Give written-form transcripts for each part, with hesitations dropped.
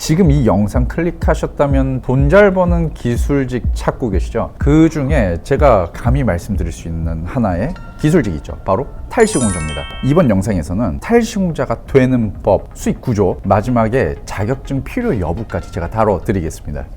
지금 이 영상 클릭하셨다면 돈 잘 버는 기술직 찾고 계시죠? 그 중에 제가 감히 말씀드릴 수 있는 하나의 기술직이 있죠. 바로 탈시공자입니다. 이번 영상에서는 탈시공자가 되는 법, 수익 구조, 마지막에 자격증 필요 여부까지 제가 다뤄드리겠습니다.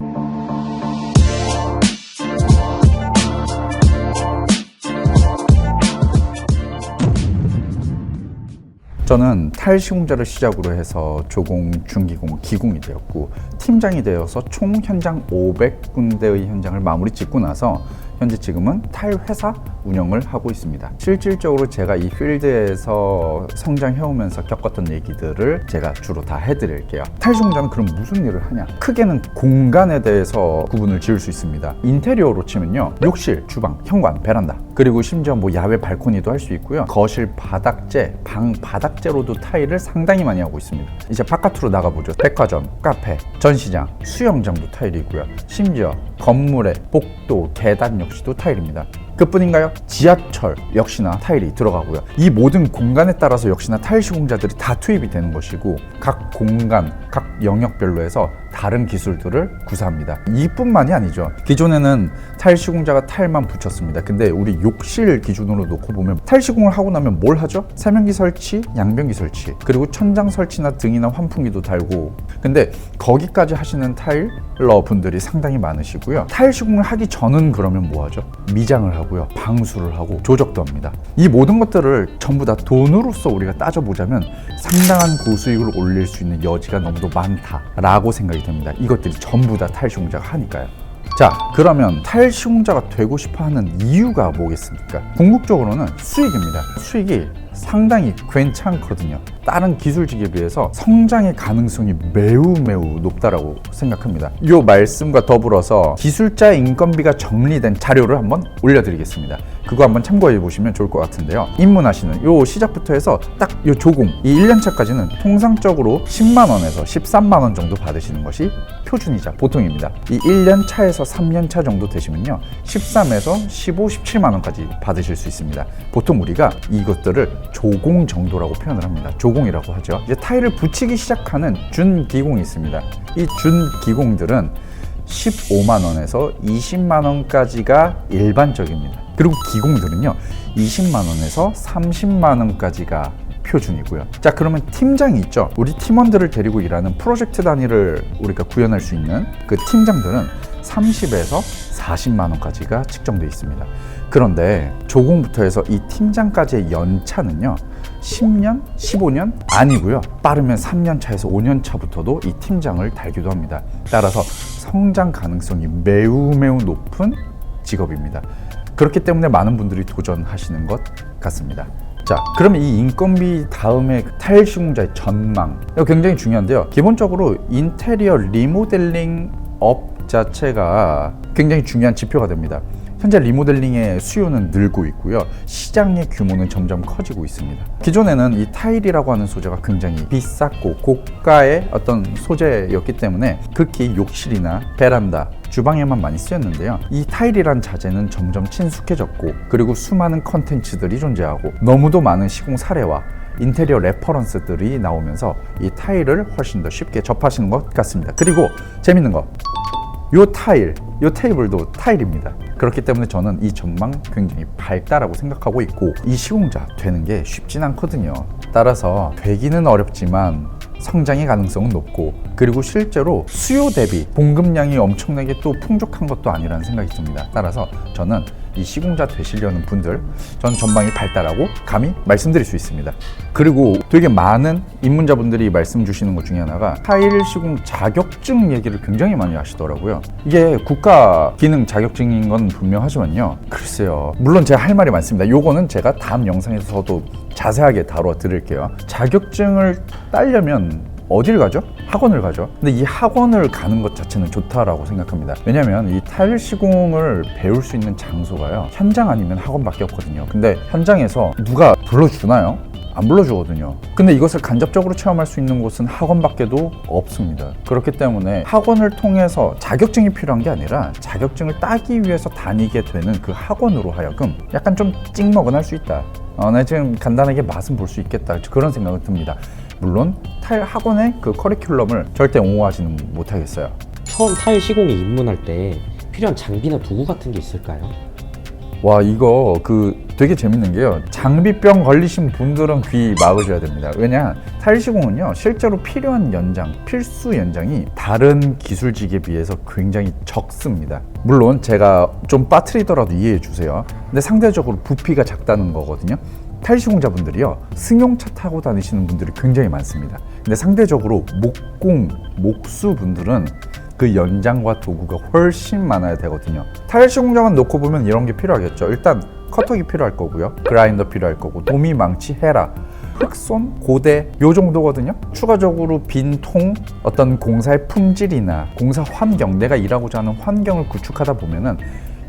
저는 탈시공자를 시작으로 해서 조공, 중기공, 기공이 되었고 팀장이 되어서 총 현장 500군데의 현장을 마무리 짓고 나서 현재 지금은 탈회사 운영을 하고 있습니다. 실질적으로 제가 이 필드에서 성장해오면서 겪었던 얘기들을 제가 주로 다 해드릴게요. 탈시공자는 그럼 무슨 일을 하냐? 크게는 공간에 대해서 구분을 지을 수 있습니다. 인테리어로 치면요, 욕실, 주방, 현관, 베란다, 그리고 심지어 뭐 야외 발코니도 할 수 있고요, 거실 바닥재, 방 바닥재로도 타일을 상당히 많이 하고 있습니다. 이제 바깥으로 나가보죠. 백화점, 카페, 전시장, 수영장도 타일이고요, 심지어 건물의 복도, 계단 역시도 타일입니다. 그뿐인가요? 지하철 역시나 타일이 들어가고요. 이 모든 공간에 따라서 역시나 탈시공자들이 다 투입이 되는 것이고, 각 공간, 각 영역별로 해서 다른 기술들을 구사합니다. 이뿐만이 아니죠. 기존에는 탈시공자가 타일만 붙였습니다. 근데 우리 욕실 기준으로 놓고 보면 탈시공을 하고 나면 뭘 하죠? 세면기 설치, 양변기 설치, 그리고 천장 설치나 등이나 환풍기도 달고. 근데 거기까지 하시는 타일러 분들이 상당히 많으시고요. 탈시공을 하기 전은 그러면 뭐 하죠? 미장을 하고요, 방수를 하고 조적도 합니다. 이 모든 것들을 전부 다 돈으로서 우리가 따져보자면 상당한 고수익을 올릴 수 있는 여지가 너무도 많다라고 생각이 됩니다. 이것들이 전부 다 탈시공자가 하니까요. 자, 그러면 탈시공자가 되고 싶어 하는 이유가 뭐겠습니까? 궁극적으로는 수익입니다. 수익이 상당히 괜찮거든요. 다른 기술직에 비해서 성장의 가능성이 매우 높다라고 생각합니다. 이 말씀과 더불어서 기술자 인건비가 정리된 자료를 한번 올려드리겠습니다. 그거 한번 참고해 보시면 좋을 것 같은데요. 입문하시는 요 시작부터 해서 딱 요 조공, 이 1년차까지는 통상적으로 10만원에서 13만원 정도 받으시는 것이 표준이자 보통입니다. 이 1년차에서 3년차 정도 되시면요, 13에서 15, 17만원까지 받으실 수 있습니다. 보통 우리가 이것들을 조공 정도라고 표현을 합니다. 조공이라고 하죠. 이제 타일을 붙이기 시작하는 준기공이 있습니다. 이 준기공들은 15만원에서 20만원까지가 일반적입니다. 그리고 기공들은요, 20만원에서 30만원까지가 표준이고요. 자, 그러면 팀장이 있죠. 우리 팀원들을 데리고 일하는 프로젝트 단위를 우리가 구현할 수 있는 그 팀장들은 30에서 40만원까지가 측정되어 있습니다. 그런데 조공부터 해서 이 팀장까지의 연차는요, 10년, 15년 아니고요, 빠르면 3년 차에서 5년 차부터도 이 팀장을 달기도 합니다. 따라서 성장 가능성이 매우 높은 직업입니다. 그렇기 때문에 많은 분들이 도전하시는 것 같습니다. 자, 그러면 이 인건비 다음에 탈시공자의 전망, 이거 굉장히 중요한데요. 기본적으로 인테리어 리모델링 업 자체가 굉장히 중요한 지표가 됩니다. 현재 리모델링의 수요는 늘고 있고요, 시장의 규모는 점점 커지고 있습니다. 기존에는 이 타일이라고 하는 소재가 굉장히 비쌌고 고가의 어떤 소재였기 때문에 극히 욕실이나 베란다, 주방에만 많이 쓰였는데요, 이 타일이란 자재는 점점 친숙해졌고, 그리고 수많은 컨텐츠들이 존재하고 너무도 많은 시공 사례와 인테리어 레퍼런스들이 나오면서 이 타일을 훨씬 더 쉽게 접하시는 것 같습니다. 그리고 재밌는 거, 요 타일, 요 테이블도 타일입니다. 그렇기 때문에 저는 이 전망 굉장히 밝다라고 생각하고 있고, 이 시공자 되는 게 쉽진 않거든요. 따라서 되기는 어렵지만 성장의 가능성은 높고, 그리고 실제로 수요 대비 공급량이 엄청나게 또 풍족한 것도 아니라는 생각이 듭니다. 따라서 저는 이 시공자 되시려는 분들, 전 전망이 밝다라고 감히 말씀드릴 수 있습니다. 그리고 되게 많은 입문자분들이 말씀 주시는 것 중에 하나가 타일 시공 자격증 얘기를 굉장히 많이 하시더라고요. 이게 국가 기능 자격증인 건 분명하지만요, 글쎄요, 물론 제가 할 말이 많습니다. 요거는 제가 다음 영상에서도 자세하게 다뤄 드릴게요. 자격증을 따려면 어딜 가죠? 학원을 가죠. 근데 이 학원을 가는 것 자체는 좋다라고 생각합니다. 왜냐면 이 타일 시공을 배울 수 있는 장소가요, 현장 아니면 학원밖에 없거든요. 근데 현장에서 누가 불러주나요? 안 불러주거든요. 근데 이것을 간접적으로 체험할 수 있는 곳은 학원밖에도 없습니다. 그렇기 때문에 학원을 통해서 자격증이 필요한 게 아니라 자격증을 따기 위해서 다니게 되는 그 학원으로 하여금 약간 좀 찍먹은 할 수 있다. 나 지금 간단하게 맛은 볼 수 있겠다, 그런 생각이 듭니다. 물론 타일 학원의 그 커리큘럼을 절대 옹호하지는 못하겠어요. 처음 타일 시공에 입문할 때 필요한 장비나 도구 같은 게 있을까요? 와, 이거 되게 재밌는 게요. 장비병 걸리신 분들은 귀 막으셔야 됩니다. 왜냐, 타일 시공은요, 실제로 필요한 연장, 필수 연장이 다른 기술직에 비해서 굉장히 적습니다. 물론 제가 좀 빠뜨리더라도 이해해 주세요. 근데 상대적으로 부피가 작다는 거거든요. 타일 시공자분들이요, 승용차 타고 다니시는 분들이 굉장히 많습니다. 근데 상대적으로 목수 분들은 그 연장과 도구가 훨씬 많아야 되거든요. 타일 시공장만 놓고 보면 이런 게 필요하겠죠. 일단 커터기 필요할 거고요, 그라인더 필요할 거고, 도미, 망치, 헤라, 흑손, 고대 요 정도거든요. 추가적으로 빈통, 어떤 공사의 품질이나 공사 환경, 내가 일하고자 하는 환경을 구축하다 보면은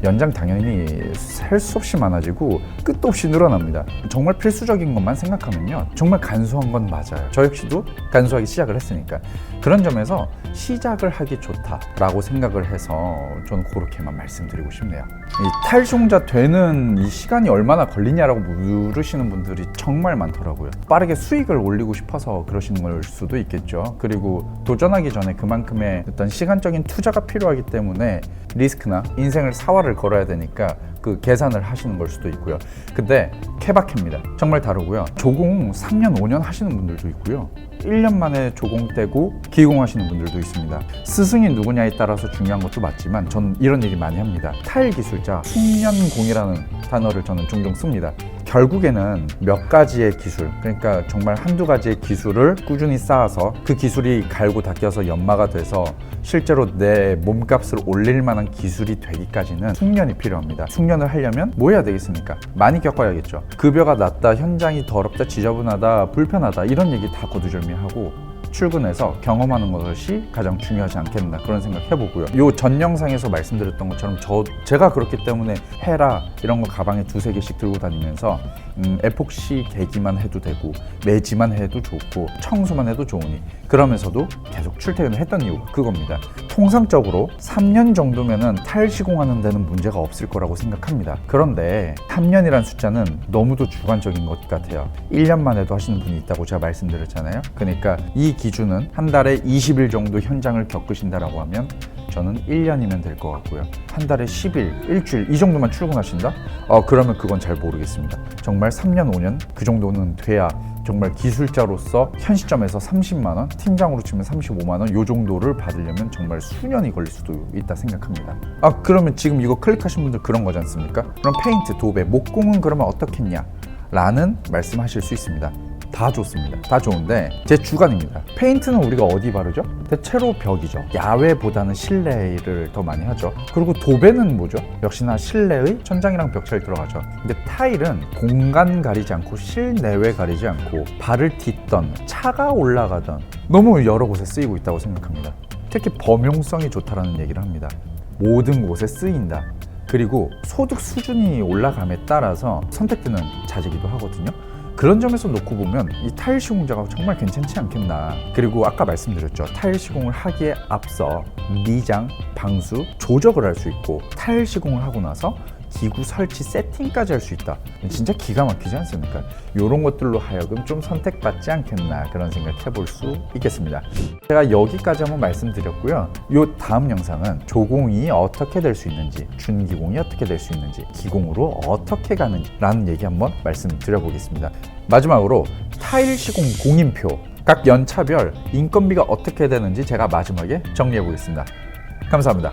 연장 당연히 셀 수 없이 많아지고 끝도 없이 늘어납니다. 정말 필수적인 것만 생각하면요, 정말 간소한 건 맞아요. 저 역시도 간소하게 시작을 했으니까. 그런 점에서 시작을 하기 좋다라고 생각을 해서 저는 그렇게만 말씀드리고 싶네요. 이 타일 시공자 되는 이 시간이 얼마나 걸리냐라고 물으시는 분들이 정말 많더라고요. 빠르게 수익을 올리고 싶어서 그러시는 걸 수도 있겠죠. 그리고 도전하기 전에 그만큼의 어떤 시간적인 투자가 필요하기 때문에 리스크나 인생을 사활을 걸어야 되니까 그 계산을 하시는 걸 수도 있고요. 근데 케바케입니다. 정말 다르고요. 조공 3년, 5년 하시는 분들도 있고요. 1년 만에 조공 떼고 기공하시는 분들도 있습니다. 스승이 누구냐에 따라서 중요한 것도 맞지만 저는 이런 얘기 많이 합니다. 타일 기술자 숙련공이라는 단어를 저는 종종 씁니다. 결국에는 몇 가지의 기술, 그러니까 정말 한두 가지의 기술을 꾸준히 쌓아서 그 기술이 갈고 닦여서 연마가 돼서 실제로 내 몸값을 올릴 만한 기술이 되기까지는 숙련이 필요합니다. 숙련을 하려면 뭐 해야 되겠습니까? 많이 겪어야겠죠. 급여가 낮다, 현장이 더럽다, 지저분하다, 불편하다, 이런 얘기 다 거두절미하고 출근해서 경험하는 것이 가장 중요하지 않겠나, 그런 생각 해보고요. 요 전 영상에서 말씀드렸던 것처럼 제가 그렇기 때문에 헤라 이런 거 가방에 2-3개씩 들고 다니면서 에폭시 계기만 해도 되고 매지만 해도 좋고 청소만 해도 좋으니, 그러면서도 계속 출퇴근을 했던 이유가 그겁니다. 통상적으로 3년 정도면은 타일 시공하는 데는 문제가 없을 거라고 생각합니다. 그런데 3년이란 숫자는 너무도 주관적인 것 같아요. 1년만 해도 하시는 분이 있다고 제가 말씀드렸잖아요. 그러니까 이 기준은 한 달에 20일 정도 현장을 겪으신다라고 하면 저는 1년이면 될 것 같고요. 한 달에 10일, 일주일 이 정도만 출근하신다? 그러면 그건 잘 모르겠습니다. 정말 3년, 5년 그 정도는 돼야 정말 기술자로서 현 시점에서 30만 원, 팀장으로 치면 35만 원, 요 정도를 받으려면 정말 수년이 걸릴 수도 있다 생각합니다. 그러면 지금 이거 클릭하신 분들 그런 거지 않습니까? 그럼 페인트, 도배, 목공은 그러면 어떻겠냐? 라는 말씀하실 수 있습니다. 다 좋습니다. 다 좋은데 제 주관입니다. 페인트는 우리가 어디 바르죠? 대체로 벽이죠. 야외보다는 실내를 더 많이 하죠. 그리고 도배는 뭐죠? 역시나 실내의 천장이랑 벽체를 들어가죠. 근데 타일은 공간 가리지 않고 실내외 가리지 않고 발을 딛던 차가 올라가던 너무 여러 곳에 쓰이고 있다고 생각합니다. 특히 범용성이 좋다라는 얘기를 합니다. 모든 곳에 쓰인다. 그리고 소득 수준이 올라감에 따라서 선택되는 자재기도 하거든요. 그런 점에서 놓고 보면 이 타일 시공자가 정말 괜찮지 않겠나. 그리고 아까 말씀드렸죠. 타일 시공을 하기에 앞서 미장, 방수, 조적을 할 수 있고 타일 시공을 하고 나서 기구 설치 세팅까지 할 수 있다. 진짜 기가 막히지 않습니까? 이런 것들로 하여금 좀 선택받지 않겠나, 그런 생각 해볼 수 있겠습니다. 제가 여기까지 한번 말씀드렸고요. 이 다음 영상은 조공이 어떻게 될 수 있는지, 준기공이 어떻게 될 수 있는지, 기공으로 어떻게 가는지 라는 얘기 한번 말씀드려보겠습니다. 마지막으로 타일 시공 공인표, 각 연차별 인건비가 어떻게 되는지 제가 마지막에 정리해 보겠습니다. 감사합니다.